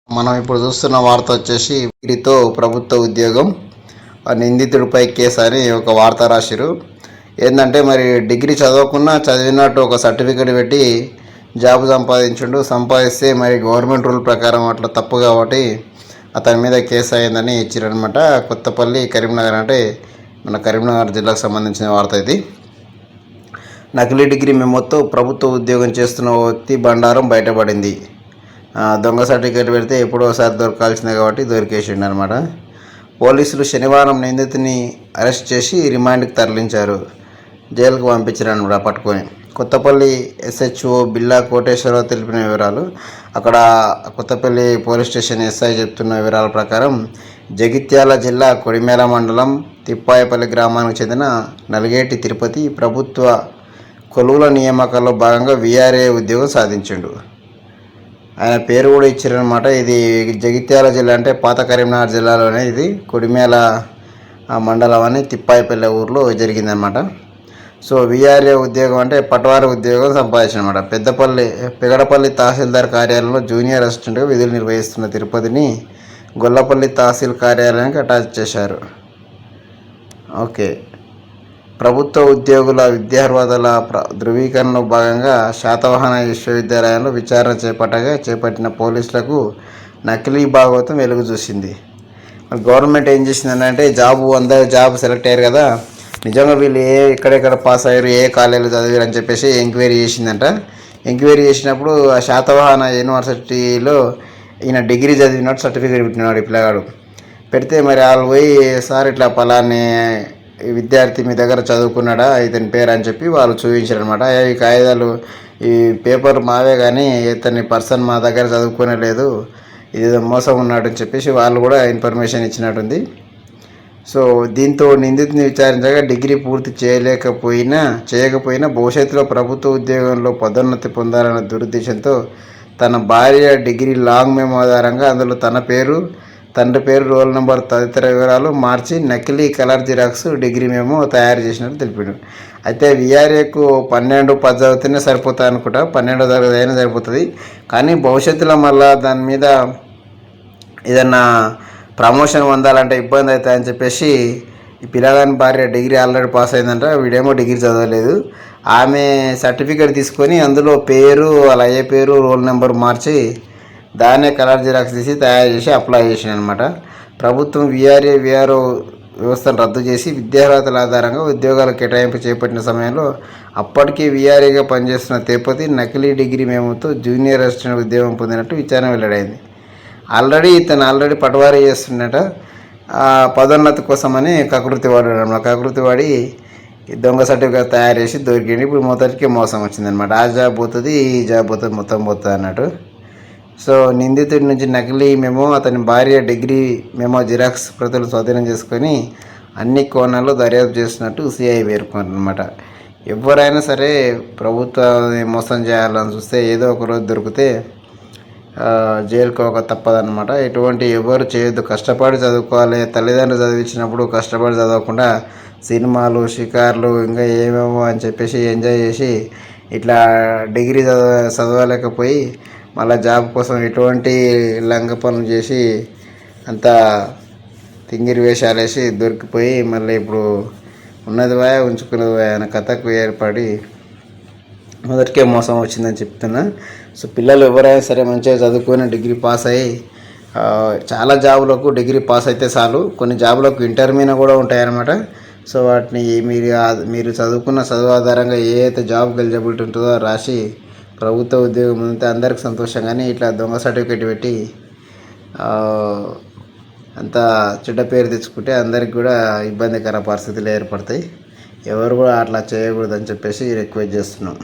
మనం ఇప్పుడు చూస్తున్న వార్త వచ్చేసి వీరితో ప్రభుత్వ ఉద్యోగం నిందితుడిపై కేసు అని ఒక వార్త రాసిరు. ఏంటంటే మరి డిగ్రీ చదవకుండా చదివినట్టు ఒక సర్టిఫికేట్ పెట్టి జాబ్ సంపాదిస్తే మరి గవర్నమెంట్ రూల్ ప్రకారం అట్లా తప్పు కాబట్టి అతని మీద కేసు అయిందని ఇచ్చిరనమాట. కొత్తపల్లి కరీంనగర్ అంటే మన కరీంనగర్ జిల్లాకు సంబంధించిన వార్త ఇది. నకిలీ డిగ్రీ మెమోతో ప్రభుత్వ ఉద్యోగం చేస్తున్న వ్యక్తి బండారం బయటపడింది. దొంగ సర్టిఫికేట్ పెడితే ఎప్పుడోసారి దొరకాల్సిందే కాబట్టి దొరికేసిండు అనమాట. పోలీసులు శనివారం నిందితుని అరెస్ట్ చేసి రిమాండ్కి తరలించారు. జైలుకు పంపించారనమాట పట్టుకొని. కొత్తపల్లి SHO బిల్లా కోటేశ్వరరావు తెలిపిన వివరాలు. అక్కడ కొత్తపల్లి పోలీస్ స్టేషన్ SI చెప్తున్న వివరాల ప్రకారం జగిత్యాల జిల్లా కొడిమేల మండలం తిప్పాయపల్లి గ్రామానికి చెందిన నల్గేటి తిరుపతి ప్రభుత్వ కొలువుల నియామకాల్లో భాగంగా VRA ఉద్యోగం సాధించిండు. ఆయన పేరు కూడా ఇచ్చారనమాట. ఇది జగిత్యాల జిల్లా అంటే పాత కరీంనగర్ జిల్లాలోనే ఇది కొడిమేల మండలం అని తిప్పాయిపల్లె ఊర్లో జరిగిందనమాట. సో VRA ఉద్యోగం అంటే పటవారి ఉద్యోగం సంపాదించనమాట. పెగడపల్లి తహసీల్దార్ కార్యాలయంలో జూనియర్ అసిస్టెంట్గా విధులు నిర్వహిస్తున్న తిరుపతిని గొల్లపల్లి తహసీల్ కార్యాలయానికి అటాచ్ చేశారు. ఓకే. ప్రభుత్వ ఉద్యోగుల విద్యార్హతల ధృవీకరణలో భాగంగా శాతవాహన విశ్వవిద్యాలయంలో విచారణ చేపట్టిన పోలీసులకు నకిలీ భాగవతం వెలుగు చూసింది. గవర్నమెంట్ ఏం చేసిందంటే అందరూ జాబ్ సెలెక్ట్ అయ్యారు కదా, నిజంగా వీళ్ళు ఎక్కడెక్కడ పాస్ అయ్యారు, ఏ కాలేజీలో చదివారు అని చెప్పేసి ఎంక్వైరీ చేసిందంట. ఎంక్వైరీ చేసినప్పుడు ఆ శాతవాహన యూనివర్సిటీలో ఈయన డిగ్రీ చదివినట్టు సర్టిఫికేట్ పెట్టినాడు ఈ పిల్లగాడు. పెడితే మరి వాళ్ళు పోయి సార్ ఇట్లా పలాని విద్యార్థి మీ దగ్గర చదువుకున్నాడా ఇతని పేరు అని చెప్పి వాళ్ళు చూపించారనమాట. ఈ కాగితాలు ఈ పేపర్ మావే కానీ ఇతని పర్సన్ మా దగ్గర చదువుకునే లేదు, ఇది మోసం ఉన్నాడు అని చెప్పేసి వాళ్ళు కూడా ఇన్ఫర్మేషన్ ఇచ్చినట్టుంది. సో దీంతో నిందితుని విచారించగా డిగ్రీ పూర్తి చేయకపోయినా భవిష్యత్తులో ప్రభుత్వ ఉద్యోగంలో పదోన్నతి పొందాలన్న దురుద్దేశంతో తన భార్య డిగ్రీ లాంగ్ మెమో ఆధారంగా అందులో తన పేరు, తండ్రి పేరు, రోల్ నెంబర్ తదితర వివరాలు మార్చి నకిలీ కలర్ జిరాక్స్ డిగ్రీ మేము తయారు చేసినట్టు తెలిపాడు. అయితే VRAకు 12, 10 చదివితేనే సరిపోతుంది అనుకుంటా, 12వ తరగతి అయినా సరిపోతుంది. కానీ భవిష్యత్తులో మళ్ళీ దాని మీద ఏదన్నా ప్రమోషన్ పొందాలంటే ఇబ్బంది అవుతుందని చెప్పేసి ఈ పిల్లగాని భార్య డిగ్రీ ఆల్రెడీ పాస్ అయిందంట, వీడేమో డిగ్రీ చదవలేదు. ఆమె సర్టిఫికేట్ తీసుకొని అందులో పేరు, వాళ్ళ అయ్యే పేరు, రోల్ నెంబర్ మార్చి దాన్నే కలర్ జిరాక్స్ తీసి తయారు చేసి అప్లై చేసిన అనమాట. ప్రభుత్వం VRO వ్యవస్థను రద్దు చేసి విద్యార్హతల ఆధారంగా ఉద్యోగాల కేటాయింపు చేపట్టిన సమయంలో అప్పటికే VRAగా పనిచేస్తున్న తిరుపతి నకిలీ డిగ్రీ మేమోతో జూనియర్ అసిస్టెంట్ ఉద్యోగం పొందినట్టు విచారణ వెల్లడైంది. ఇతను పటవారీ చేస్తున్నట పదోన్నతి కోసమని కకృతి వాడి దొంగ సర్టిఫికేట్ తయారు చేసి దొరికింది. ఇప్పుడు మొదటికి మోసం వచ్చిందనమాట. ఆ జాబ్ పోతుంది, ఈ జాబ్ పోతుంది, మొత్తం పోతుంది అన్నట్టు. సో నిందితుడి నుంచి నకిలీ మెమో, అతని భార్య డిగ్రీ మెమో జిరాక్స్ ప్రతులు స్వాధీనం చేసుకొని అన్ని కోణాల్లో దర్యాప్తు చేస్తున్నట్టు CI పేర్కొన్నమాట. ఎవరైనా సరే ప్రభుత్వాన్ని మోసం చేయాలని చూస్తే ఏదో ఒక రోజు దొరికితే జైలుకు ఒక తప్పదన్నమాట. ఎటువంటి ఎవరు చేయొద్దు, కష్టపడి చదువుకోవాలి. తల్లిదండ్రులు చదివించినప్పుడు కష్టపడి చదవకుండా సినిమాలు, షికార్లు ఇంకా ఏమేమో అని చెప్పేసి ఎంజాయ్ చేసి ఇట్లా డిగ్రీ చదవలేకపోయి మళ్ళీ జాబ్ కోసం ఎటువంటి లంగ పనులు చేసి అంతా తింగిరి వేషాలు వేసి దొరికిపోయి మళ్ళీ ఇప్పుడు ఉన్నది వాయ ఉంచుకున్నది వాయ అనే కథకు ఏర్పడి మొదటికే మోసం వచ్చిందని చెప్తున్నా. సో పిల్లలు ఎవరైనా సరే మంచిగా చదువుకొని డిగ్రీ పాస్ అయ్యి చాలా జాబులకు డిగ్రీ పాస్ అయితే చాలు. కొన్ని జాబులకు ఇంటర్మీడియట్ కూడా ఉంటాయన్నమాట. సో వాటిని మీరు చదువుకున్న చదువు ఆధారంగా ఏ అయితే జాబ్కి ఎలిజిబిలిటీ ఉంటుందో రాసి ప్రభుత్వ ఉద్యోగం ఉంటే అందరికి సంతోషం. కానీ ఇట్లా దొంగ సర్టిఫికేట్ పెట్టి అంత చెడ్డ పేరు తెచ్చుకుంటే అందరికి కూడా ఇబ్బందికర పరిస్థితులు ఏర్పడతాయి. ఎవరు కూడా అట్లా చేయకూడదని చెప్పేసి రిక్వెస్ట్ చేస్తున్నాం.